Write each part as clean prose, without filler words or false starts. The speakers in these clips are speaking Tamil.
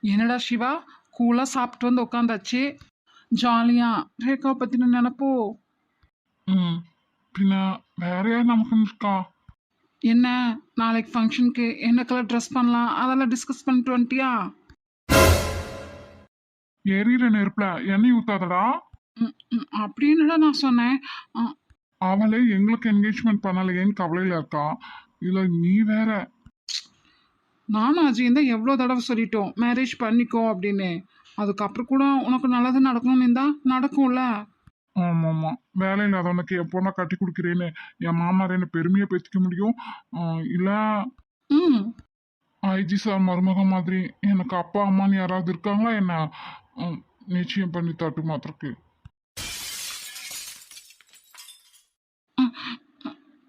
என்னடா சிவா, கூலா சாப்பிட்டு வந்து உட்காந்தாச்சு. ஜாலியா ரேகாவை பத்தின நினப்போ. ம் பின்ன வேற யார் நமக்கு இருக்கா? என்ன, நாளைக்கு ஃபங்க்ஷனுக்கு என்ன கலர் ட்ரெஸ் பண்ணலாம் அதெல்லாம் டிஸ்கஸ் பண்ணிட்டு வந்துட்டியா? எரியிற நெருப்புல எண்ணெய் ஊத்தாதடா. அப்படின்னுடா நான் சொன்னேன். அ, அவளே எங்களுக்கு என்கேஜ்மெண்ட் பண்ணலையேன்னு கவலையில இருக்கா. இல்ல நீ வேற. நானும் அஜயும் தான் எவ்வளோ தடவை சொல்லிட்டோம் மேரேஜ் பண்ணிக்கோ அப்படின்னு. அதுக்கப்புறம் கூட உனக்கு நல்லது நடக்கணும்னு இருந்தா நடக்கும்ல. ஆமா ஆமா, வேலை இல்லாதவனுக்கு என் பொண்ணை கட்டி கொடுக்குறேன்னு என் மாமனார் என்ன பெருமையை பேசிக்க முடியும்? இல்ல ம் ஐஜி சார் மருமக மாதிரி எனக்கு அப்பா அம்மான்னு யாராவது இருக்காங்களா என்ன? ம், நிச்சயம் பண்ணி தட்டு மாத்திரக்கு.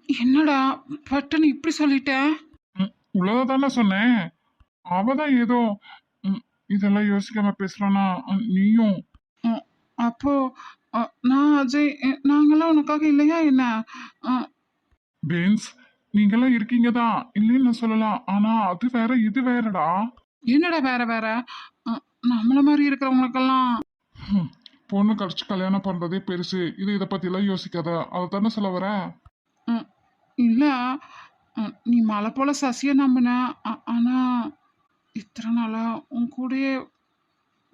என்னடா பட்டுன்னு இப்படி சொல்லிட்ட? உள்ளதை தானே சொன்னேன். அவ தான் ஏதோ ம், இதெல்லாம் யோசிக்காம பேசுறானா? நீயும் ம், அப்போ நான் அஜய் நாங்கெல்லாம் உனக்காக இல்லையா என்ன? அ, பென்ஸ், நீங்கெல்லாம் இருக்கீங்க தான் இல்லைன்னு நான் சொல்லலாம். ஆனா அது வேற இது வேறடா. என்னடா வேற வேற? அ, நம்மள மாதிரி இருக்கிறவங்களுக்கெல்லாம். ஹம், பொண்ணு கடிச்சு கல்யாணம் பண்றதே பெருசு. இதை பத்தி எல்லாம் யோசிக்காத. அதை தானே சொல்ல வர? ம், இல்ல, நீ மலை போல சசியை நம்பின. ஆனா இத்தனை நாளா உன் கூடயே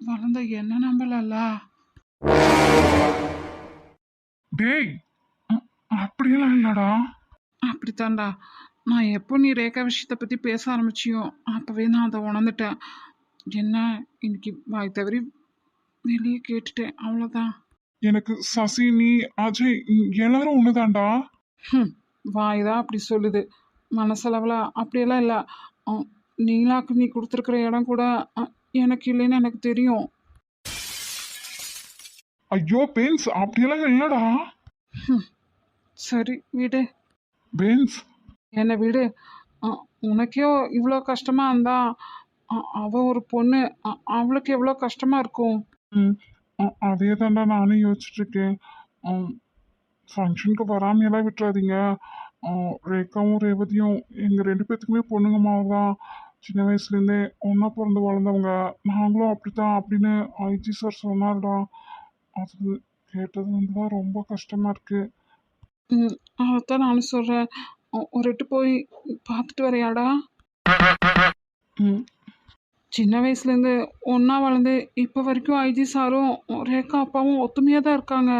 வளர்ந்த என்ன நம்பலல்ல. டேய், அப்படியெல்லாம் இல்லடா. அப்படித்தான்டா. நான் எப்போ நீ ரேகா விஷயத்தை பத்தி பேச ஆரம்பிச்சியோ அப்பவே நான் அதை உணர்ந்துட்டேன். என்ன, இன்னைக்கு வாய் தவறி வெளியே கேட்டுட்டேன், அவ்வளோதான். எனக்கு சசி, நீ, அஜய் எல்லாரும் ஒண்ணுதான்டா. வாய் தான் அப்படி சொல்லுது, மனசளவில் அப்படியெல்லாம் இல்லை. நீலாக்கு நீ கொடுத்துருக்குற இடம் கூட எனக்கு இல்லைன்னு எனக்கு தெரியும். ஐயோ பென்ஸ், அப்படியெல்லாம் இல்லடா. சரி விடு. பென்ஸ், என்னை விடு. உனக்கே இவ்வளோ கஷ்டமா இருந்தா அவ ஒரு பொண்ணு, அவளுக்கு எவ்வளோ கஷ்டமா இருக்கும். ம், அதே தான்டா நானும் யோசிச்சுட்டு இருக்கேன். ஃபங்க்ஷனுக்கு வராமையெல்லாம் விட்டுறாதீங்க. ரேகாவும் ரேவதியும் எங்கள் ரெண்டு பேர்த்துக்குமே பொண்ணுங்க மாதிரி தான். சின்ன வயசுலேருந்தே ஒன்றா பிறந்து வளர்ந்தவங்க. நாங்களும் அப்படித்தான் அப்படின்னு ஐஜி சார் சொன்னார்டா. அது கேட்டது வந்து தான் ரொம்ப கஷ்டமாக இருக்கு. அதான் நானும் சொல்கிறேன். ஒரு எட்டு போய் பார்த்துட்டு வரையாடா. ம், சின்ன வயசுலேருந்து ஒன்றா வளர்ந்து இப்போ வரைக்கும் ஐஜி சாரும் ரேகா அப்பாவும் ஒத்துமையாக தான் இருக்காங்க.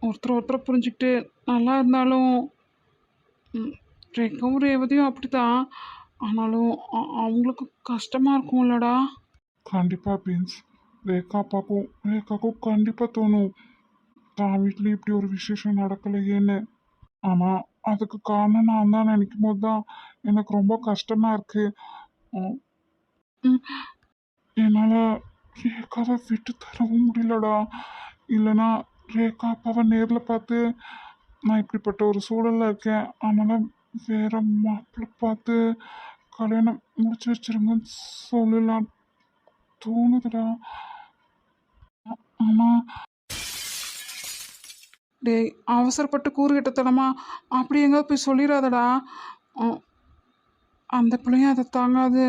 ஒருத்தர் ஒருத்தர் புரிஞ்சுக்கிட்டு நல்லா இருந்தாலும். ம், ரேகாவும் ரேவதியும் அப்படித்தான். ஆனாலும் அவங்களுக்கு கஷ்டமாக இருக்கும்லடா. கண்டிப்பாக பீன்ஸ். ரேகாக்கும் கண்டிப்பாக தோணும் தான் வீட்லேயும் இப்படி ஒரு விசேஷம் நடக்கலையேன்னு. ஆனால் அதுக்கு காரணம் நான் தான் நினைக்கும் போது தான் எனக்கு ரொம்ப கஷ்டமாக இருக்குது. ம் என்னால் ரேகாவை விட்டு தரவும் முடியலடா. இல்லைன்னா ரேகா அப்பாவை நேரில் பார்த்து நான் இப்படிப்பட்ட ஒரு சூழலில் இருக்கேன், அதனால் வேற மாப்பிள்ளை பார்த்து கல்யாணம் முடிச்சு வச்சிருங்கன்னு சொல்லலாம் தோணுதுடா. ஆனால் டேய், அவசரப்பட்டு கூறுகிட்டத்தனமா அப்படி எங்கேயாவது போய் சொல்லிடாதடா. அ, அந்த பிள்ளையும் அதை தாங்காது.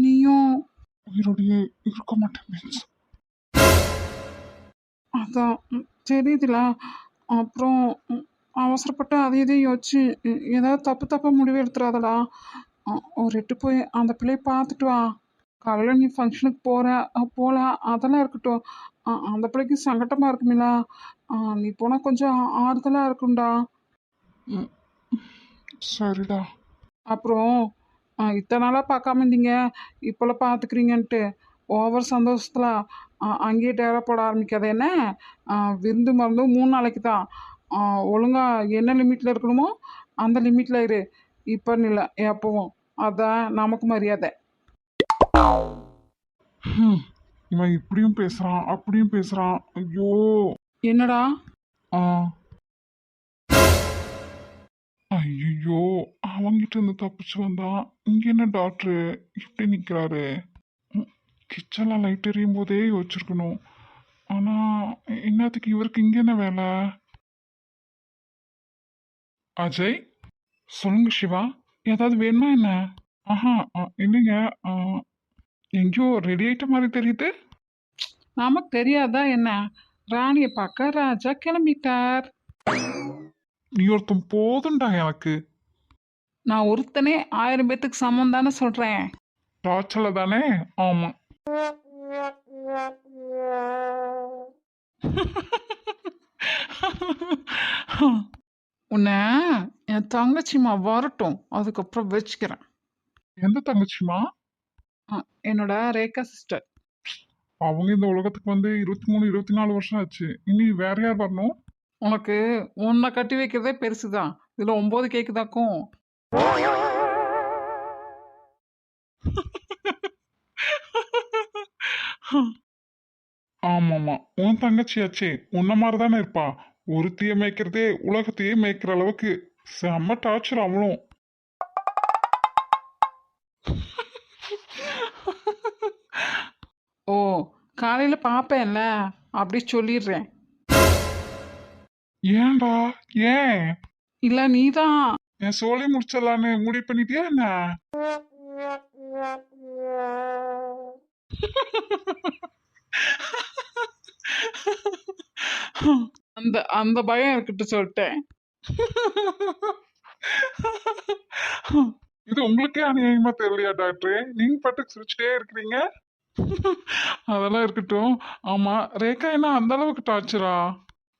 நீயும். உயிரோடையே இருக்க மாட்டேன் மீன்ஸ். அதான் தெரியுதுல. அப்புறம் அவசரப்பட்டு அதை இதையும் யோசிச்சு ஏதாவது தப்பு தப்பாக முடிவு எடுத்துடாதடா. ஒரு எட்டு போய் அந்த பிள்ளையை பார்த்துட்டு வா. காலையில் நீ ஃபங்க்ஷனுக்கு போகல அதெல்லாம் இருக்கட்டும். அந்த பிள்ளைக்கு சங்கட்டமாக இருக்குமில்ல. நீ போனால் கொஞ்சம் ஆறுதலாக இருக்கும்டா. ம், சரிடா. அப்புறம் இத்தனை நாளாக பார்க்காம இருந்தீங்க, இப்போல்லாம் பார்த்துக்கிறீங்கன்ட்டு ஓவர் சந்தோஷத்தில் அங்கேயே டேரா போட ஆரம்பிக்காத என்ன. விருந்து மருந்து 3 நாளைக்கு தான். ஒழுங்காக என்ன லிமிட்டில் இருக்கணுமோ அந்த லிமிட்டில் இரு. இப்போன்னு இல்லை, எப்பவும். அதான் நமக்கு மரியாதை. ஹம், இவன் இப்படியும் பேசுறான் அப்படியும் பேசுறான். ஐயோ. என்னடா? ஆ, ஐயோ, அவங்கிட்ட இருந்து தப்பிச்சு வந்தா இங்க என்ன டாக்டரு இப்படி நிக்கிறாரு? கிச்சன்ல லைட் எரியும் போதே யோசிச்சிருக்கணும். ஆனா என்னத்துக்கு இவருக்கு இங்க என்ன வேலை? அஜய், சொல்லுங்க சிவா, ஏதாவது வேணுமா என்ன? ஆஹா, இல்லைங்க. எங்கேயோ ரெடி ஆயிட்ட மாதிரி தெரியுது. நமக்கு தெரியாதா என்ன? ராணியை பார்க்க ராஜா கிளம்பிட்டார். நீ ஒருத்தன் போதும்டா எனக்கு. நான் ஒருத்தனே 1000 பேத்துக்கு சமம் தானே சொல்றேன். டார்ச்சல தானே? ஆமா. உன்னை என் தங்கச்சிம்மா வரட்டும், அதுக்கப்புறம் வச்சுக்கிறேன். எந்த தங்கச்சிமா? என்னோட ரேகா சிஸ்டர். அவங்க இந்த உலகத்துக்கு வந்து 23 24 வருஷம் ஆச்சு. இனி வேற யார் வரணும்? உனக்கு உன்னை கட்டி வைக்கிறதே பெருசுதான், இதுல 9 கேக்குதாக்கும். ஆமாமா, உன் தங்கச்சியாச்சே, உன்ன மாதிரி தானே இருப்பா. ஒருத்திய மேய்க்கிறதே உலகத்தையே மேய்க்கிற அளவுக்கு செம்ம டார்ச்சர் அவளும். ஓ, காலையில பாப்பேன்ல, அப்படி சொல்லிடுறேன். ஏன்டா? ஏன்? இல்ல நீதான். என் சோலை முடிச்சிடலான்னு முடிவு பண்ணிட்டியா என்ன? அந்த அந்த பயம் இருக்கட்டு சொல்லிட்டேன். இது உங்களுக்கே அநியாயமா தெரியலையா டாக்டர்? நீங்க பாட்டுக்கு சிரிச்சுட்டே இருக்கிறீங்க. அதெல்லாம் இருக்கட்டும். ஆமா, ரேகா என்ன அந்த அளவுக்கு டார்ச்சரா?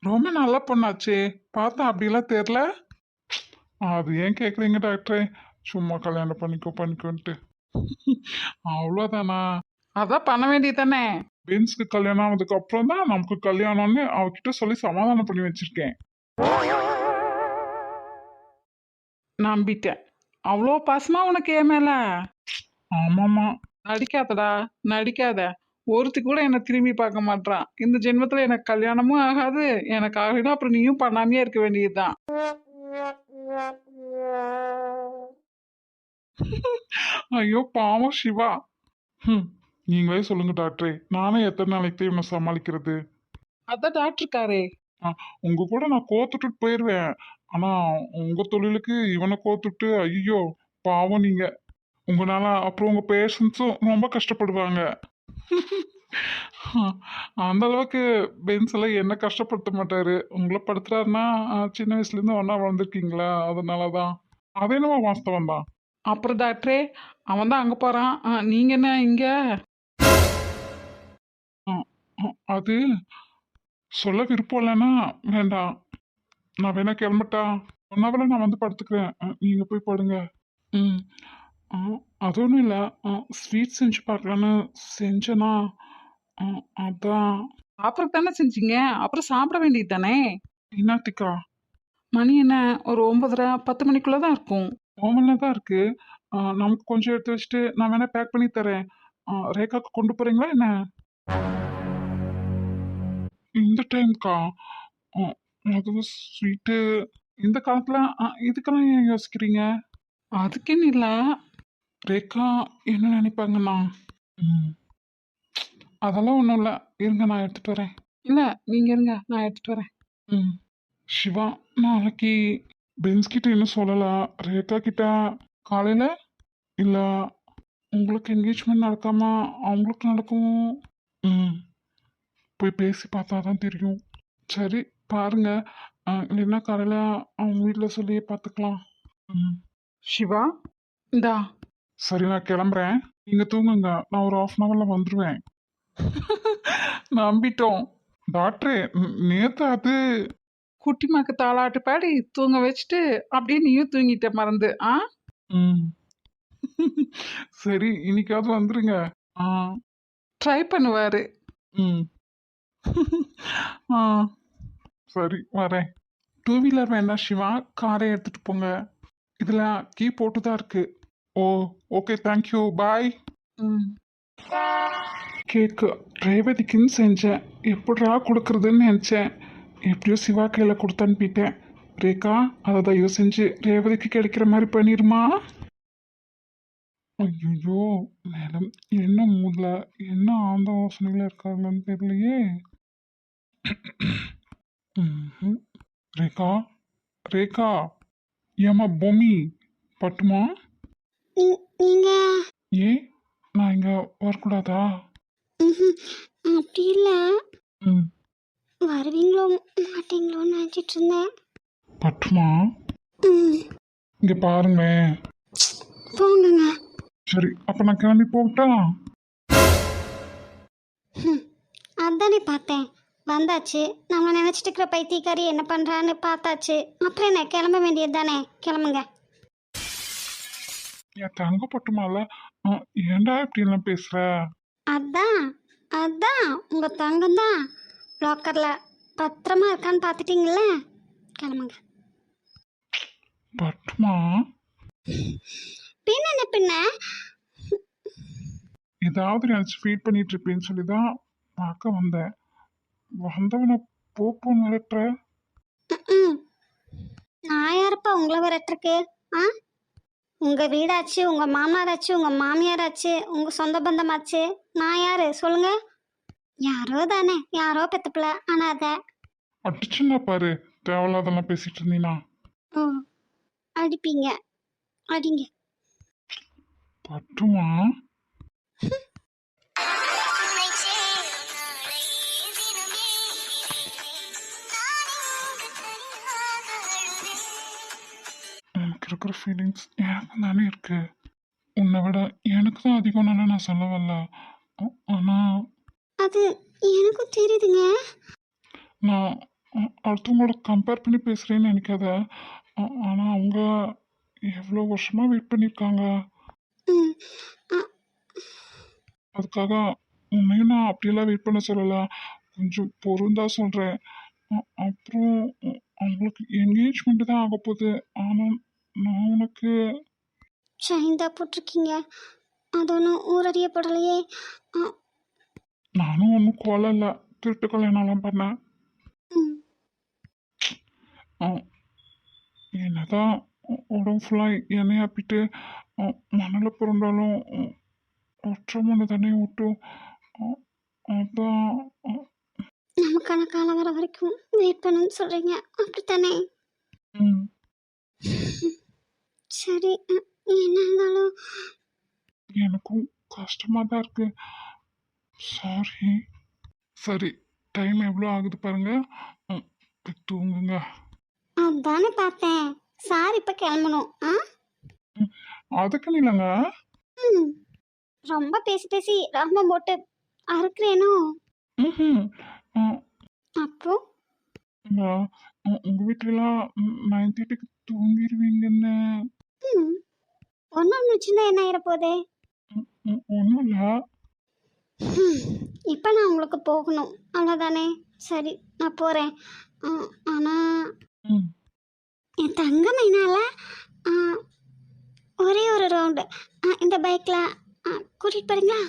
ரொம்ப நல்ல பொண்ணாச்சே, பார்த்தா அப்படிலாம் தெரியல. அது ஏன் கேக்குறீங்க டாக்டர்? சும்மா கல்யாணம் பண்ணிக்கோன்ட்டு. அவ்வளோதானா? அதான் பண்ண வேண்டியது தானே. பென்ஸ்க்கு கல்யாணம் ஆனதுக்கு அப்புறம் தான் நமக்கு கல்யாணம்னு அவகிட்ட சொல்லி சமாதானம் பண்ணி வச்சிருக்கேன். நம்பிட்டேன். அவ்வளோ பாசமா உனக்கு என் மேல? ஆமாமா. நடிக்காதடா, நடிக்காத. ஒருத்தி கூட என்னை திரும்பி பார்க்க மாட்டான். இந்த ஜென்மத்துல எனக்கு கல்யாணமும் ஆகாது, எனக்கு ஆகிடும், அப்புறம் நீயும் பண்ணாமையே இருக்க வேண்டியதுதான். ஐயோ பாவம் சிவா. நீங்களே சொல்லுங்க டாக்டரே, நானே எத்தனை நாளைக்கு இவனை சமாளிக்கிறது? அதான் டாக்டருக்காரே. உங்க கூட நான் கோத்துட்டு போயிடுவேன். ஆனா உங்க தொழிலுக்கு இவனை கோத்துட்டு, ஐயோ பாவம் நீங்க. உங்களால அப்புறம் உங்க பேஷண்ட்ஸும் ரொம்ப கஷ்டப்படுவாங்க. அந்த அளவுக்கு பென்ஸ் எல்லாம் என்ன கஷ்டப்படுத்த மாட்டாரு. உங்களை படுத்துறாருன்னா சின்ன வயசுல இருந்து ஒன்னா வளர்ந்துருக்கீங்களா, அதனாலதான். அது என்னவோ வாஸ்தவம் தான். அப்புறம் டாக்டரே, அவன் தான் அங்க போறான், நீங்க என்ன இங்க? அது சொல்ல விருப்பம் இல்லைன்னா வேண்டாம். நான் வேணா கிளம்பட்டா? ஒன்னாவில நான் வந்து படுத்துக்கிறேன். நீங்க போய் படுங்க. ம். அது ஒன்றும் இல்லை, ஸ்வீட் செஞ்சு பார்க்கலான்னு செஞ்சேனா, அதான். அப்புறம் தானே செஞ்சீங்க, அப்புறம் சாப்பிட வேண்டியது தானே. என்னத்துக்கா? மணி என்ன, ஒரு 9:30 10 மணிக்குள்ள தான் இருக்கும். ஓவன்ல தான் இருக்கு. நமக்கு கொஞ்சம் எடுத்து வச்சுட்டு நான் வேணா பேக் பண்ணி தரேன். ரேகாக்கு கொண்டு போறீங்களா என்ன? இந்த டைம்க்கா? அது ஸ்வீட்டு இந்த காலத்துல இதுக்கெல்லாம் ஏன் யோசிக்கிறீங்க? அதுக்குன்னு இல்ல. ரேகா என்ன நினைப்பாங்கண்ணா? அதெல்லாம் ஒன்றும் இல்லை, இருங்க நான் எடுத்துட்டு வரேன். இல்ல, நீங்க இருங்க, நான் எடுத்துட்டு வரேன். சிவா, நாளைக்கு பென்ஸ் கிட்ட இன்னும் சொல்லல. ரேகா கிட்ட காலையில இல்ல உங்களுக்கு என்கேஜ்மெண்ட் நடக்காம அவங்களுக்கு நடக்கும். போய் பேசி பார்த்தா தான் தெரியும். சரி பாருங்க, இல்லைன்னா காலையில அவங்க வீட்டில் சொல்லி பார்த்துக்கலாம். சிவா, இந்தா. சரி நான் கிளம்புறேன், நீங்க தூங்குங்க, நான் ஒரு 1/2 hourல வந்துடுவேன். நம்பிட்டோம். டாக்டரே, நேத்து அது குட்டிமாக்கு தாளாட்டு பாடி தூங்க வச்சுட்டு அப்படியே நீயும் தூங்கிட்ட மறந்து. சரி இன்னைக்காவது வந்துருங்க. ட்ரை பண்ணுவாரு. சரி வரேன். 2 வீலர் வேண்டாம் சிவா, காரை எடுத்துட்டு போங்க. இதுல கீ போட்டு தான் இருக்கு. ஓ ஓகே, தேங்க்யூ, பாய். கேக்கு ரேவதிக்குன்னு செஞ்சேன், எப்படிரா கொடுக்குறதுன்னு நினச்சேன். எப்படியோ சிவா கையில் கொடுத்து அனுப்பிட்டேன். ரேகா, அதை தயவு செஞ்சு ரேவதிக்கு கிடைக்கிற மாதிரி பண்ணிடுமா? ஐயோ மேடம், என்ன மூடல, என்ன ஆந்த யோசனையில் இருக்காங்கன்னு தெரியலையே. ரேகா, ரேகா, ஏமா பொம்மி பட்டுமா? ஏன் நான் இங்கே வரக்கூடாதா? ம். அப்படி இல்லை, ம். வருவீங்களோ மாட்டீங்களோன்னு நினச்சிட்டு இருந்தேன். பட்டுமா, ம். இங்க பாருங்களேன். போங்கங்க. சரி, அப்ப நான் கிளம்பி போகட்டா? அதானே பார்த்தேன், வந்தாச்சு. நம்ம நினச்சிட்டு இருக்கிற பைத்தியக்காரி என்ன பண்ணுறான்னு பார்த்தாச்சு. அப்புறம் என்ன, கிளம்ப வேண்டியது தானே? கிளம்புங்க. என் தங்க பட்டுமால, ஏன்டா இப்படி எல்லாம் பேசுற? அதான் அதான் உங்கள் தங்கம் தான் லாக்கரில் பத்திரமா இருக்கான்னு பார்த்துட்டீங்களே, கிளம்புங்க. பட்டுமா, பின்ன என்ன பின்ன? ஏதாவது நினைச்சு ஃபீல் பண்ணிட்டு இருப்பேன்னு சொல்லிதான் பார்க்க வந்தேன். வந்தவனை போன்னு விரட்டுற? ம். நான் யாருப்பா உங்களை விரட்டுருக்கு? ஆ, உங்கள் வீடாச்சு, உங்கள் மாமனாராச்சு, உங்கள் மாமியாராச்சு, உங்கள் சொந்த பந்தமாச்சு. நான் யார் சொல்லுங்க? யாரோ தானே, யாரோ பெத்தப்பிள்ள. ஆனால் அதை அடிச்சுன்னா பாரு, தேவையில்லாதெல்லாம் பேசிட்டு இருந்தீனா. ஓ, அடிப்பீங்க, அடிங்க. பட்டுமா, எனக்கு இருக்கிற ஃபீலிங்ஸ் எனக்கு தானே இருக்கு. உன்னை விட எனக்கு தான் அதிகம்னால நான் சொல்ல வரல. ஆனா அது எனக்கும் தெரியுதுங்க. நான் அடுத்தவங்களோட கம்பேர் பண்ணி பேசுறேன்னு நினைக்காத. ஆனா அவங்க எவ்வளோ வருஷமா வெயிட் பண்ணியிருக்காங்க. ம். அ, அதுக்காக உன்னையும் நான் அப்படியெல்லாம் வெயிட் பண்ண சொல்லல. கொஞ்சம் பொருந்தா சொல்றேன். அப்புறம் அவங்களுக்கு என்கேஜ்மெண்ட் தான் ஆக போகுது. ஆனா நான் உனக்கு செயின் தான் போட்டிருக்கீங்க, அது ஒன்றும் ஊரறியப்படலையே. அ, நானும் ஒன்றும் கொலை இல்லை, திருட்டு கல்யாணம்லாம் பண்ணேன். ம். அஹ் என்னதான் உடம்பு ஃபுல்லாக எண்ணெய் ஆப்பிட்டு மணலை புரண்டாலும் ஒற்றை மண்ணு தானே விட்டும். அஹ் அதான் நமக்கான காலம் வர வரைக்கும் வெயிட் பண்ணுன்னு சொல்கிறீங்க, அப்படித்தானே? ம், சரி, என்ன இருந்தாலும் எனக்கும் கஷ்டமாக தான் இருக்கு. சாரி. சரி, டைம் எவ்வளோ ஆகுது பாருங்க. போய் தூங்குங்க. அதானே பார்த்தேன். சார் இப்போ கிளம்பணும். ஆ, அதுக்குன்னு இல்லைங்க. ம். ரொம்ப பேசி பேசி ரொம்ப போட்டு அறுக்கிறேனோ? ம். அப்புறம் உங்கள் வீட்டிலலாம் 9:30க்கு தூங்கிடுவீங்கன்னு. ம், ஒன்றும் வச்சுருந்தா என்ன ஆயிட போதே? ஒன்றும் இல்லை. இப்போ நான் உங்களுக்கு போகணும், அவ்வளோதானே? சரி, நான் போகிறேன். ஆனால் ம், என் தங்க மைனால ஒரே ஒரு ரவுண்டு இந்த பைக்கில் கூட்டிகிட்டு போகிறீங்களா?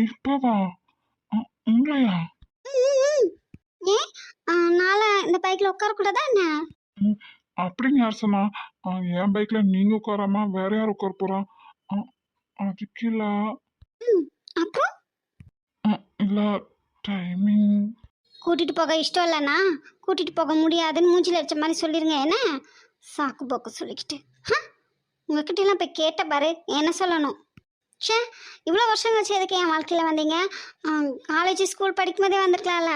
இப்போவா? உங்களையா? ம். ஏன், நாளை இந்த பைக்கில் உட்காரக்கூடாதா என்ன? ம், அப்படின்னு யார் சொன்னா? என் பைக்கில் நீங்கள் உட்காராம வேற யார் உட்கார போகிறா? அதுக்கு இல்லை. ம். அப்புறம் இல்லை, டைமிங். கூட்டிகிட்டு போக இஷ்டம் இல்லைண்ணா, கூட்டிகிட்டு போக முடியாதுன்னு மூஞ்சில் அடிச்ச மாதிரி சொல்லிடுங்க. என்ன சாக்கு போக்கு சொல்லிக்கிட்டு? உங்ககிட்ட எல்லாம் போய் கேட்ட பாரு, என்ன சொல்லணும்? ச்சே, இவ்வளோ வருஷம் கழிச்சு எதுக்கு என் வாழ்க்கையில் வந்தீங்க? காலேஜ் ஸ்கூல் படிக்கும்போதே வந்திருக்கலாம்ல.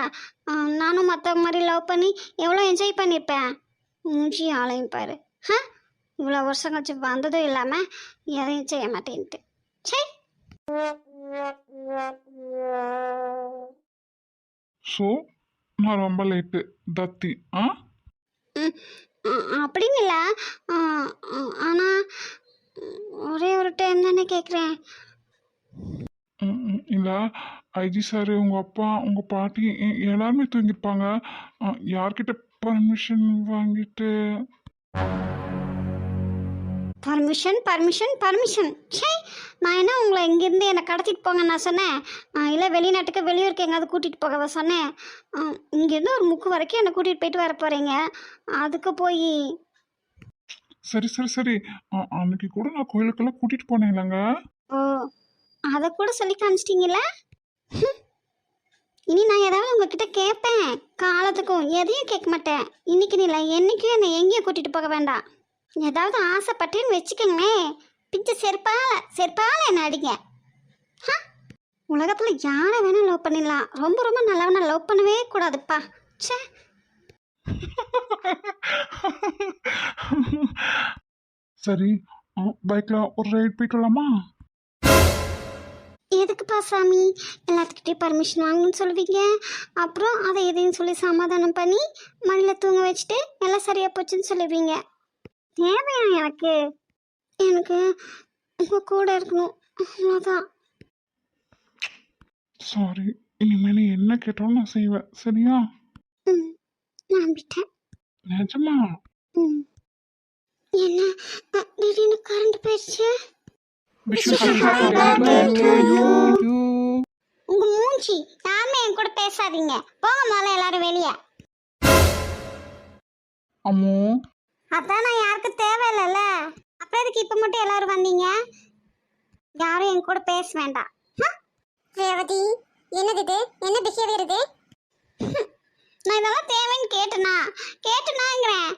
நானும் மற்றவங்க மாதிரி லவ் பண்ணி எவ்வளோ என்ஜாய் பண்ணியிருப்பேன். மூஞ்சி ஆளையும் பாரு. இவ்வளோ வருஷம் கழிச்சு வந்ததும் இல்லாமல் எதையும் செய்ய மாட்டேன்ட்டு. சே. ஸோ நான் ரொம்ப லேட்டு தத்தி. ம், அப்படின்னு இல்லை, ஆனால் ஒரே ஒரு டைம் தானே கேட்குறேன். இல்லை, ஐஜி சார், உங்கள் அப்பா, உங்கள் பாட்டி எல்லாருமே தூங்கியிருப்பாங்க. யார்கிட்ட பர்மிஷன் வாங்கிட்டு? பர்மிஷன் பர்மிஷன் பர்மிஷன் சே, நான் என்ன உங்களை இங்கேருந்து என்னை கடத்திட்டு போங்க நான் சொன்னேன்? இல்லை வெளிநாட்டுக்கு வெளியூருக்கு எங்கேயாவது கூட்டிகிட்டு போகவா சொன்னேன்? இங்கேருந்து ஒரு முக்கு வரைக்கும் என்னை கூட்டிகிட்டு போயிட்டு வர போகிறீங்க, அதுக்கு போய். சரி சரி சரி, அன்னைக்கு கூட நான் கோயிலுக்கெல்லாம் கூட்டிகிட்டு போனேன் இல்லைங்க. ஓ, அதை கூட சொல்லி காமிச்சிட்டிங்களா? இனி நான் ஏதாவது உங்ககிட்ட கேட்பேன், காலத்துக்கும் எதையும் கேட்க மாட்டேன். இன்னைக்கு இல்லை, என்றைக்கும் என்னை எங்கேயும் கூட்டிகிட்டு போக வேண்டாம். ஏதாவது ஆசைப்பட்டேன்னு வச்சுக்கோங்களேன், பிஞ்சு செருப்பால என்ன அடிங்க. உலகத்தில் யாரை வேணால் லவ் பண்ணிடலாம், ரொம்ப ரொம்ப நல்லவனை லவ் பண்ணவே கூடாதுப்பா. ச்சே. சரி, பைக்கில் ஒரு ரைட் போயிட்டு வரலாமா? எதுக்குப்பா சாமி எல்லாத்துக்கிட்டையும் பர்மிஷன் வாங்கணும்னு சொல்லுவீங்க, அப்புறம் அதை எதையும் சொல்லி சமாதானம் பண்ணி மடியில் தூங்க வச்சுட்டு எல்லாம் சரியாக போச்சுன்னு சொல்லுவீங்க. தேவையா எனக்கு? எனக்கு உங்கள் கூட இருக்கணும், அவ்வளோதான். சாரி, இனிமேல் நீ என்ன கேட்டாலும் நான் செய்வேன், சரியா? ம் நம்பிட்டேன். நிஜமா? ம் என்ன திடீர்னு கரண்ட் போயிடுச்சு? உங்க மூஞ்சி, யாருமே என் கூட பேசாதீங்க, போங்க முதல்ல எல்லாரும் வெளியே. அம்மோ, அதான் நான் யாருக்கு தேவையில்லைல்ல, அப்புறம் எதுக்கு இப்போ மட்டும் எல்லாரும் வந்தீங்க? யாரும் என் கூட பேச வேண்டாம். ரேவதி, என்னது இது? என்ன பிஹேவியர் இது? நான் இதெல்லாம் தேவைன்னு கேட்டனாங்கிறேன்.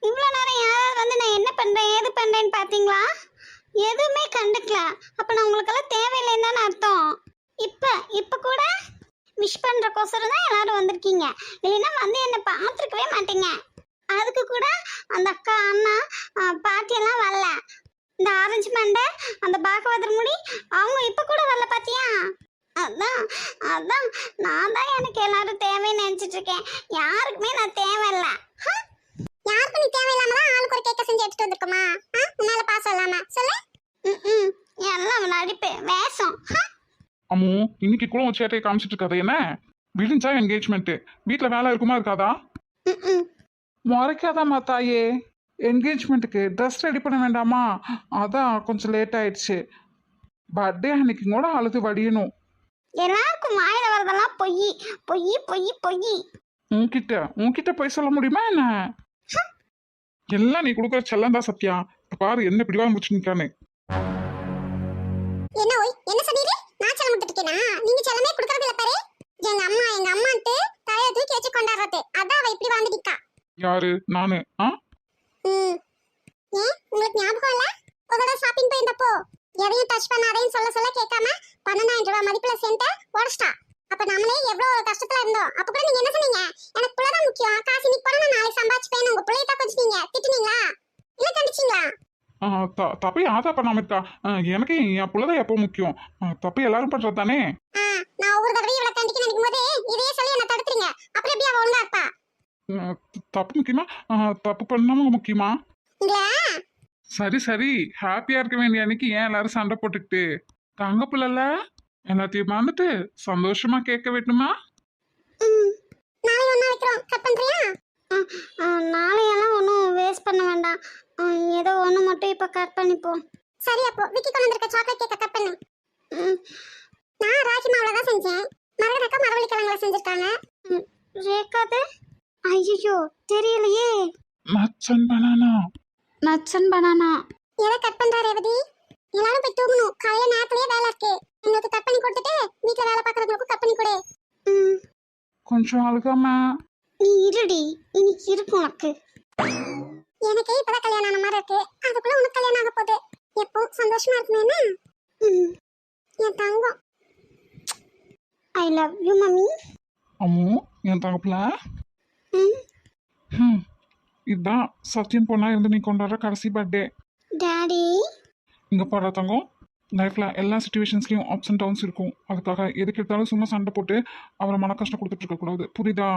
இவ்வளோ நேரம் யாராவது வந்து நான் என்ன பண்ணுறேன் ஏது பண்ணுறேன்னு பார்த்தீங்களா? எதுவுமே கண்டுக்கல. அப்போ நான் உங்களுக்கெல்லாம் தேவையில்லைன்னு தானே அர்த்தம். இப்போ கூட விஷ் பண்ணுறக்கோசரம் தான் எல்லாரும் வந்திருக்கீங்க, இல்லைன்னா வந்து என்னை பார்த்துருக்கவே மாட்டீங்க. அதுக்கு கூட அந்த அக்கா அண்ணா பாட்டியெல்லாம் வரல. இந்த ஆரஞ்சு மண்டை அந்த பாகவதர் முடி அவங்க இப்போ கூட வரல, பார்த்தியா? அதான் நான் தான் எனக்கு எல்லாரும் தேவைன்னு நினச்சிட்டு இருக்கேன். யாருக்குமே நான் தேவையில்லை. யாருக்கு நீ தேவையில்லாம தான் ஆளுக்கு ஒரு கேக்க செஞ்சு எடுத்துட்டு வந்திருக்கோமா? உன்னால பாசம் இல்லாம சொல்லு. எல்லாம் நடிப்பு வேஷம். அம்மோ, இன்னைக்கு கூட உன் சேட்டையை காமிச்சிட்டு இருக்காது என்ன? விடிஞ்சா என்கேஜ்மெண்ட், வீட்டில் வேலை இருக்குமா இருக்காதா? முறைக்காதாம்மா தாயே, என்கேஜ்மெண்ட்டுக்கு ட்ரெஸ் ரெடி பண்ண வேண்டாமா? அதான் கொஞ்சம் லேட் ஆயிடுச்சு. பர்த்டே அன்னைக்கு கூட அழுது வடியணும். எல்லாருக்கும் வாயில வரதெல்லாம் பொய் பொய் பொய் பொய். உன்கிட்ட போய் சொல்ல முடியுமா என்ன? எல்லாம் நீ கொடுக்குற செல்லம் தான் சத்யா. இப்ப பாரு என்ன பிடிவா முடிச்சு நிற்கானே. என்ன ஓய், என்ன சொன்னீரு? நான் செல்லம் கொடுத்துட்டு இருக்கேனா? நீங்க செல்லமே கொடுக்கறது இல்ல பாரு. எங்க அம்மான்ட்டு தலைய தூக்கி வச்சு கொண்டாடுறது, அதான் அவ இப்படி வந்து நிக்கா. யாரு? நானு? ஏன் உங்களுக்கு ஞாபகம் இல்ல? ஒரு தடவை ஷாப்பிங் போயிருந்தப்போ எதையும் டச் பண்ணாதேன்னு சொல்ல கேட்காம 12,000 ரூபாய் மதிப்புல சென்ட உடச்சிட்டா. அப்ப நம்மளே எவ்வளவு ஒரு கஷ்டத்துல இருந்தோம். அப்ப கூட நீங்க என்ன சொன்னீங்க? எனக்கு புள்ளதான் முக்கியம், காசு இன்னைக்கு போனா நான் நாளைக்கு சம்பாதிச்சுப்பேன். உங்க பிள்ளைய தான் கொஞ்சம் நீங்க திட்டுனீங்களா இல்ல கண்டிச்சீங்களா? தப்பு யாதா பண்ணாம இருக்கா? எனக்கு என் புள்ளதான் எப்போ முக்கியம். தப்பு எல்லாரும் பண்றது தானே. நான் ஒவ்வொரு தடவையும் இவளை கண்டிக்க நினைக்கும் போதே இதையே சொல்லி என்ன தடுத்துறீங்க. அப்புறம் எப்படி அவ ஒழுங்கா இருப்பா? தப்பு முக்கியமா தப்பு பண்ணாம முக்கியமா? இல்ல சரி, ஹாப்பியா இருக்க வேண்டிய அன்னைக்கு ஏன் எல்லாரும் சண்டை போட்டுக்கிட்டு? தங்க புள்ளல எல்லாத்தையும் மறந்துட்டு சந்தோஷமா கேட்க வேண்டுமா? நாளை ஒண்ணா வைக்கிறோம், கட் பண்றியா? நாளையெல்லாம் ஒன்றும் வேஸ்ட் பண்ண வேண்டாம், ஏதோ ஒன்று மட்டும் இப்போ கட் பண்ணிப்போம். சரி, அப்போ விக்கி கொண்டு வந்திருக்க சாக்லேட் கேக்கை கட் பண்ணு. நான் ராகி மாவுல தான் செஞ்சேன், மரகதக்கா மரவள்ளி கிழங்குல செஞ்சிருக்காங்க. ரேக்காது? ஐயோ தெரியலையே. Nuts and banana. எதை கட் பண்றா ரேவதி? எல்லாரும் போய் தூங்கணும், காலையில நேரத்திலேயே வேலை இருக்கு. உங்களுக்கு கட் பண்ணி கொடுத்துட்டு வீட்டுல வேலை பார்க்கறவங்களுக்கும் கட் பண்ணி கொடு. கொஞ்சம் அழுகாம. நீ இருடி, இன்னைக்கு இருக்கும் உனக்கு. எனக்கு இப்பதான் கல்யாணம் ஆன மாதிரி இருக்கு, அதுக்குள்ள உனக்கு கல்யாணம் ஆக போகுது. எப்போ சந்தோஷமா இருக்கணும் என்ன? என் தங்கம். I love you mummy. அம்மோ, என் தங்கப்புல. இதுதான் சத்தியம் பொண்ணா இருந்து நீ கொண்டாடுற கடைசி பர்த்டே. டாடி. இங்க பாடுற தங்கம், லைஃப்ல எல்லா சுச்சுவேஷன்ஸ்லயும் அப்ஸ் அண்ட் டவுன்ஸ் இருக்கும். அதுக்காக எதுக்கு எடுத்தாலும் சும்மா சண்டை போட்டு அவரை மன கஷ்டம் கொடுத்துட்டு இருக்க கூடாது, புரியுதா?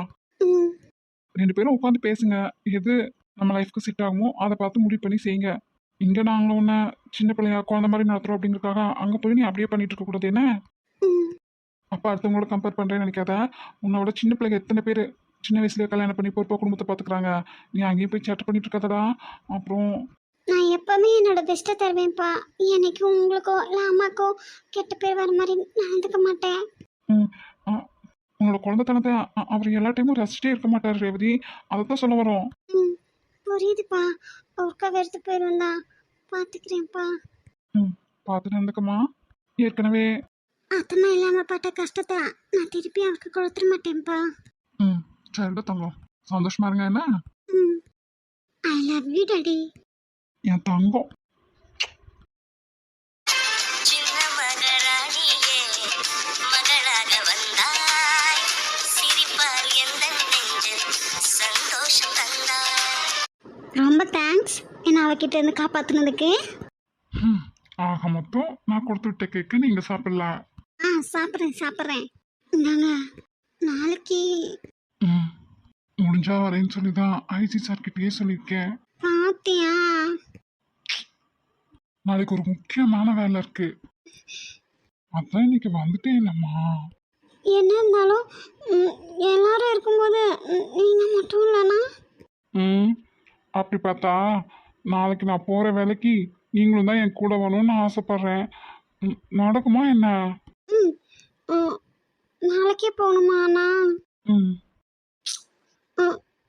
2 பேரும் உட்காந்து பேசுங்க, எது நம்ம லைஃப்க்கு செட் ஆகுமோ அதை பார்த்து முடிவு பண்ணி செய்யுங்க. இங்க நாங்களும் உன்ன சின்ன பிள்ளையா குழந்தை மாதிரி நடத்துறோம் அப்படிங்கறதுக்காக அங்க போய் நீ அப்படியே பண்ணிட்டு இருக்க கூடாது என்ன? அப்பா அடுத்தவங்களோட கம்பேர் பண்றேன்னு நினைக்காத. உன்னோட சின்ன பிள்ளைங்க எத்தனை பேர் சின்ன வயசுலயே கல்யாணம் பண்ணி பொறுப்பா குடும்பத்தை பாத்துக்கிறாங்க. நீ அங்கேயும் போய் சேட்டை பண்ணிட்டு இருக்காதடா. அப்புறம் நான் எப்பவுமே என்னோட பெஸ்ட்டை தருவேன்ப்பா. என்னைக்கும் உங்களுக்கோ இல்லை அம்மாக்கோ கெட்ட பேர் வர மாதிரி நடந்துக்க மாட்டேன். உங்களோட குழந்தைத்தனத்தை அவர் எல்லா டைமும் ரசிச்சிட்டே இருக்க மாட்டார் ரேவதி, அதை தான் சொல்ல வரோம். புரியுதுப்பா, ஒருக்கா வெறுத்து போயிருந்தா பார்த்துக்கிறேன்ப்பா. பார்த்து நடந்துக்கம்மா. ஏற்கனவே அத்தமா இல்லாமல் பட்ட கஷ்டத்தை நான் திருப்பி அவருக்கு கொடுத்துட மாட்டேன்ப்பா. சரிடா தங்கம், சந்தோஷமா இருங்க என்ன? ஐ love you daddy. N Thangam. Thanks என்ன அவகிட்ட இருந்து காப்பாத்துனதுக்கு. ம், ஆக மொத்தம் நான் கொடுத்து விட்ட கேக்கு நீங்கள் சாப்பிடலாம். சாப்பிட்றேன். இந்தாங்க. நாளைக்கு ம், முடிஞ்சா வரேன்னு சொல்லி தான் ஐஜி சார்கிட்டயே சொல்லியிருக்கேன். பாத்தியா? நாளைக்கு ஒரு முக்கியமான வேலை இருக்கு, அதான் இன்னைக்கு வந்துட்டே இல்லைம்மா. என்ன இருந்தாலும் எல்லாரும் இருக்கும்போது நீங்க மட்டும் இல்லைன்னா. ம், அப்படி பார்த்தா நாளைக்கு நான் போகிற வேலைக்கு நீங்களும் தான் என் கூட வரணும்னு ஆசைப்பட்றேன். நடக்குமா என்ன? ம், ம், நாளைக்கே போகணுமா அண்ணா? ம்,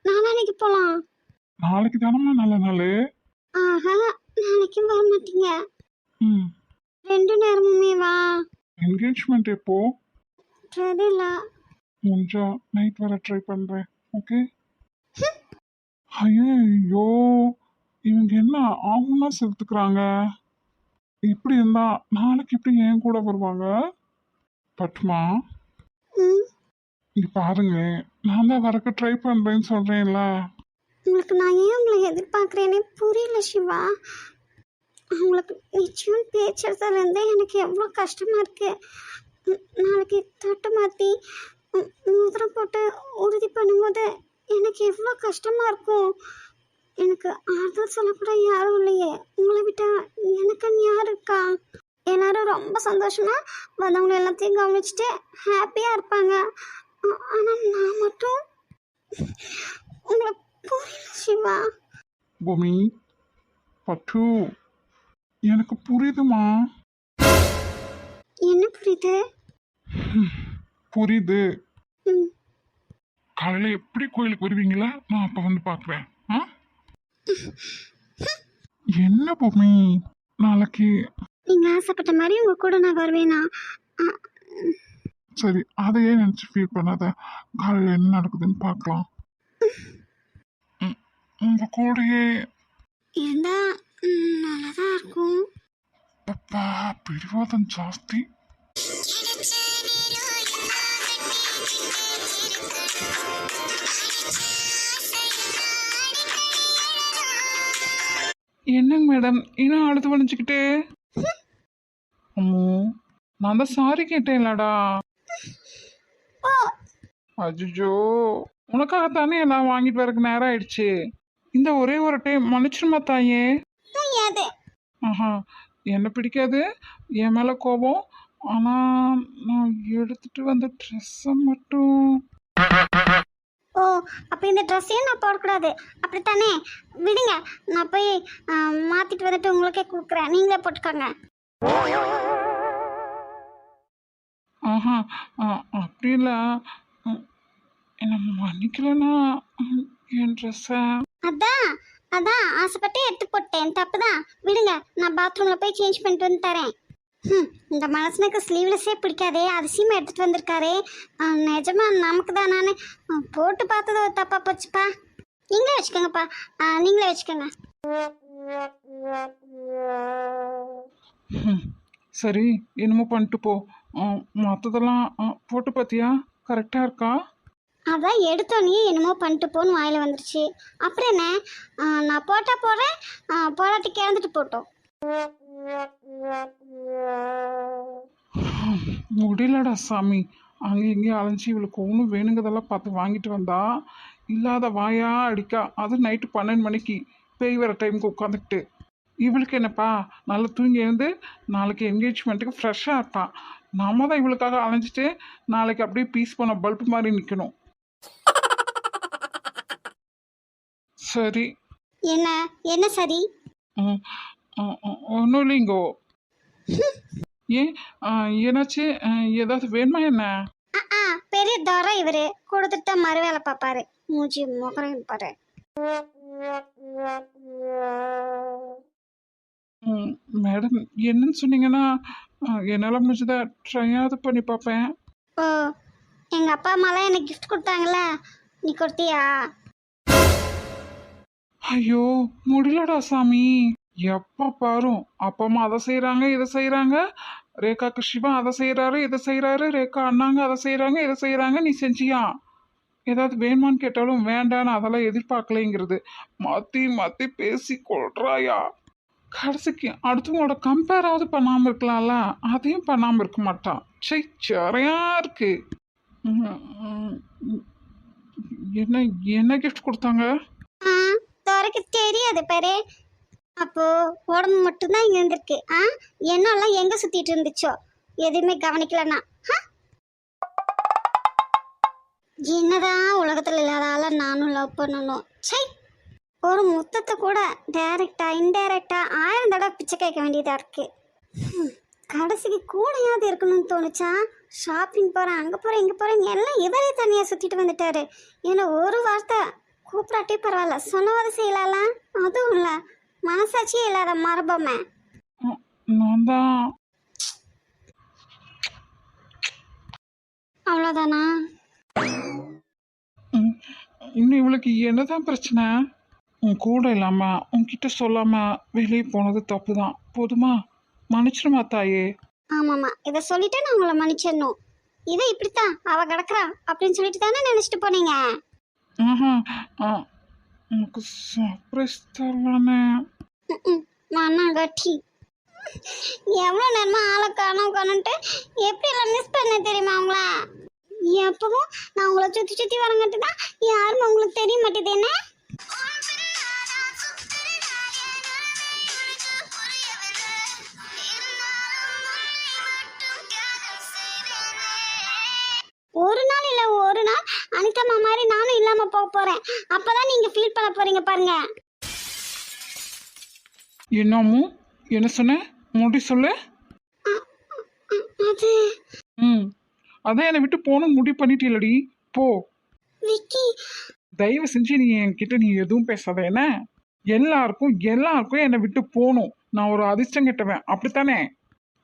நாளான்னைக்கு போகலாம். நாளைக்கு தானம்மா நல்ல நாள். ஆஹா, நாளைக்கும் வர மாட்டீங்க. ம், 2 நேரமுமே வா. என்கேஜ்மெண்ட் எப்போ? தெரியல. முடிஞ்சா நைட் வர ட்ரை பண்ணுறேன். ஓகே. ஐயோ, இவங்க என்ன ஆகும்னா செலுத்துக்கிறாங்க. இப்படி இருந்தா நாளைக்கு எப்படி என் கூட வருவாங்க? பட்டுமா, ம், இங்க பாருங்க, நான் தான் வரக்க ட்ரை பண்றேன்னு சொல்றேன்ல. உங்களுக்கு நான் ஏன் உங்களை எதிர்பார்க்குறேனே புரியல சிவா. அவங்களுக்கு நிச்சயம் பேச்சுறதுலேருந்தே எனக்கு எவ்வளோ கஷ்டமாக இருக்கு. நாளைக்கு தொட்டு மாற்றி மோதிரம் போட்டு உறுதி பண்ணும்போது எனக்கு எவ்வளோ கஷ்டமாக இருக்கும். எனக்கு ஆறுதல் சொல்லக்கூட யாரும் இல்லையே. உங்களை விட்டா எனக்குன்னு யார் இருக்கா? எல்லாரும் ரொம்ப சந்தோஷமா வந்தவங்க எல்லாத்தையும் கவனிச்சுட்டு ஹாப்பியாக இருப்பாங்க. ஆனால் நான் மட்டும் உங்களை புரியல சிவா. பூமி, பட்டு, எனக்கு புரியுதுமா. என்ன புரியுது? புரியுது. ம், காலையில எப்படி கோயிலுக்கு வருவீங்களா? நான் அப்ப வந்து பார்க்குறேன். ஆ, என்ன பூமி, நாளைக்கு நீங்கள் ஆசைப்பட்ட மாதிரி உங்கள் கூட நான் வருவேனா? அ, சரி, அதையே நினச்சி ஃபீல் பண்ணாத. காலையில் என்ன நடக்குதுன்னு பார்க்கலாம். ம், உங்க கூடயே இருந்தா நல்லா தான் இருக்கும். பப்பா பிடிவாதம் ஜாஸ்தி. என்னங்க மேடம் இன்னும் அழுது வலிஞ்சுக்கிட்டு? அம்மோ, நான் தான் சாரி கேட்டேன்லடா. அஜிஜோ, உனக்காகத்தானே எல்லாம் வாங்கிட்டு வரக்கு நேரம் ஆயிடுச்சு. இந்த ஒரே ஒரு டைம் மன்னிச்சிருமா தாயே. முடியாது. ஆஹா, என்ன பிடிக்காது, என் மேலே கோபம். ஆனால் நான் எடுத்துட்டு வந்த ட்ரெஸ்ஸை மட்டும். ஓ, அப்போ இந்த ட்ரெஸ்ஸையும் நான் போடக்கூடாது அப்படித்தானே? விடுங்க, நான் போய் மாற்றிட்டு வந்துட்டு உங்களுக்கே கொடுக்குறேன். நீங்களே போட்டுக்கோங்க. ஆஹா, அப்படி இல்லை. என்னை மன்னிக்கலன்னா என் ட்ரெஸ்ஸை. அதான் அதான் ஆசைப்பட்டு எடுத்து போட்டேன். தப்பு தான். விடுங்க, நான் பாத்ரூமில் போய் சேஞ்ச் பண்ணிட்டு வந்து தரேன். இந்த மனசனுக்கு ஸ்லீவ்லெஸ்ஸே பிடிக்காதே, அதிசயமாக எடுத்துகிட்டு வந்திருக்காரே. நிஜமா நமக்கு தான். நான் போட்டு பார்த்தது ஒரு தப்பாக போச்சுப்பா. நீங்களே வச்சுக்கோங்கப்பா. நீங்களே வச்சுக்கோங்க. சரி, என்னமோ பண்ணிட்டு போ. மற்றதெல்லாம் போட்டு பார்த்தியா, கரெக்டாக இருக்கா? அதான் எடுத்தோன்னே என்னமோ பண்ணிட்டு போன்னு வாயில் வந்துருச்சு. அப்புறம் என்ன, நான் போட்டால் போடுறேன், போராட்டி கிளந்துட்டு போட்டோம். முடியலடா சாமி. அங்கே இங்கேயும் அலைஞ்சி இவளுக்கு ஒன்றும் வேணுங்கிறதெல்லாம் பார்த்து வாங்கிட்டு வந்தா இல்லாத வாயா அடிக்கா. அது நைட்டு 12 மணிக்கு பேய் வர டைமுக்கு உட்காந்துக்கிட்டு. இவளுக்கு என்னப்பா, நல்லா தூங்கி எழுந்து நாளைக்கு என்கேஜ்மெண்ட்டுக்கு ஃப்ரெஷ்ஷாக இருப்பான். நாம தான் இவளுக்காக அலைஞ்சிட்டு நாளைக்கு அப்படியே பீஸ் பண்ண பல்ப் மாதிரி நிற்கணும். சரி. என்ன என்ன சரி? ஒன்றும் இல்லைங்கோ. ஏன், என்னாச்சு? ஏதாவது வேணுமா என்ன? பெரிய தோரா இவரு கொடுத்துட்டு தான் மறு வேலை பார்ப்பாரு. மூஞ்சி முகரையும் பாரு. மேடம், என்னன்னு சொன்னீங்கன்னா என்னால் முடிஞ்சதை ட்ரையாவது பண்ணி பார்ப்பேன். ஓ, எங்கள் அப்பா அம்மாலாம் எனக்கு கிஃப்ட் கொடுத்தாங்கள, நீ கொடுத்தியா? ஐயோ, முடியலடா சாமி. எப்போ பாரும் அப்பா அம்மா அதை செய்கிறாங்க இதை செய்கிறாங்க, ரேகாக்கு சிவா அதை செய்கிறாரு இதை செய்கிறாரு, ரேகா அண்ணாங்க அதை செய்கிறாங்க இதை செய்கிறாங்க, நீ செஞ்சியா? ஏதாவது வேணுமான்னு கேட்டாலும் வேண்டான்னு அதெல்லாம் எதிர்பார்க்கலைங்கிறது. மாற்றி மாற்றி பேசி கொள்றாயா. கடைசிக்கு அடுத்தவங்களோட கம்பேராவது பண்ணாமல் இருக்கலாம்ல, அதையும் பண்ணாமல் இருக்க மாட்டான். சை, சரியா இருக்கு. ம், ம், என்ன என்ன கிஃப்ட் கொடுத்தாங்க? ஆ துறைக்கு தெரியாது பாரு. அப்போ உடம்பு மட்டும்தான் இங்க இருந்திருக்கு. என்னெல்லாம் எங்க சுத்திட்டு இருந்துச்சோ எதுவுமே கவனிக்கலன்னா. என்னதான் உலகத்துல இல்லாத ஆள நானும் லவ் பண்ணணும். சை, ஒரு முத்தத்தை கூட டைரக்டா இன்டைரக்டா 1000 தடவை பிச்சை கேட்க வேண்டியதா இருக்கு. கடைசிக்கு கூடையாவது இருக்கணும்னு தோணுச்சா? ஷாப்பிங் போறேன், அங்க போறேன், இங்க போறேன், எல்லாம் இவரே தனியா சுத்திட்டு வந்துட்டாரு. ஏன்னா ஒரு வார்த்தை கூப்பிடாட்டே பரவாயில்ல, சொன்னவாது செய்யலாம்ல. அதுவும் இல்ல, மனசாட்சியே இல்லாத மரபமே. நான் தான். அவ்வளோதானா? இன்னும் இவளுக்கு என்னதான் பிரச்சனை? உன் கூட இல்லாம உன்கிட்ட சொல்லாம வெளியே போனது தப்பு தான். போதுமா? மன்னிச்சிருமா தாயே. ஆமாம்மா, இதை சொல்லிட்டு நான் உங்களை மன்னிச்சிடணும். இவ இப்படித்தான் அவ கிடக்குறா அப்படின்னு சொல்லிட்டு தானே நினைச்சிட்டு போனீங்க. ஆஹா, உனக்கு சர்ப்ரைஸ் தரலானே. நான் கட்டி எவ்வளோ நேரமா ஆளை காணுன்ட்டு எப்படி எல்லாம் மிஸ் பண்ண தெரியுமா உங்கள? எப்பவும் நான் உங்களை சுற்றி சுற்றி வரங்கட்டு தான் யாரும் உங்களுக்கு தெரிய மாட்டேது. என்ன ஒரு நாள் இல்லை ஒரு நாள் அனிதம்மா மாதிரி நானும் இல்லாமல் போக போகிறேன். அப்போதான் நீங்கள் ஃபீல் பண்ண போகிறீங்க பாருங்க. என்னமோ என்ன சொன்ன? முடி சொல்லு. அது அதான் என்னை விட்டு போகணும்னு முடிவு பண்ணிட்டீலடி. போ. விக்கி, தயவு செஞ்சு நீ என்கிட்ட நீ எதுவும் பேசாத. என்ன எல்லாருக்கும் என்னை விட்டு போகணும். நான் ஒரு அதிர்ஷ்டம் கெட்டவன், அப்படித்தானே?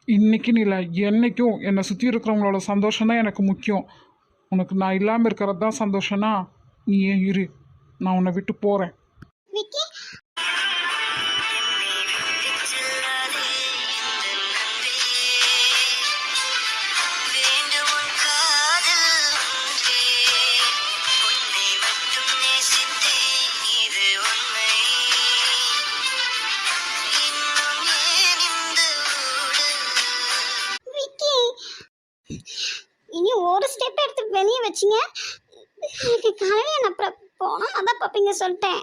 இன்னைக்குன்னு இல்லை, என்னைக்கும் என்னை சுற்றி இருக்கிறவங்களோட சந்தோஷம் தான் எனக்கு முக்கியம். உனக்கு நான் இல்லாமல் இருக்கிறது தான் சந்தோஷம்னா நீ ஏன் இரு, நான் உன்னை விட்டு போகிறேன். விக்கி, விக்கி, இனி ஒரு ஸ்டெப் எடுத்து வெளியே வச்சிங்க. காலையில் நான் அப்புறம் போனால் அதான் பார்ப்பீங்க சொல்லிட்டேன்.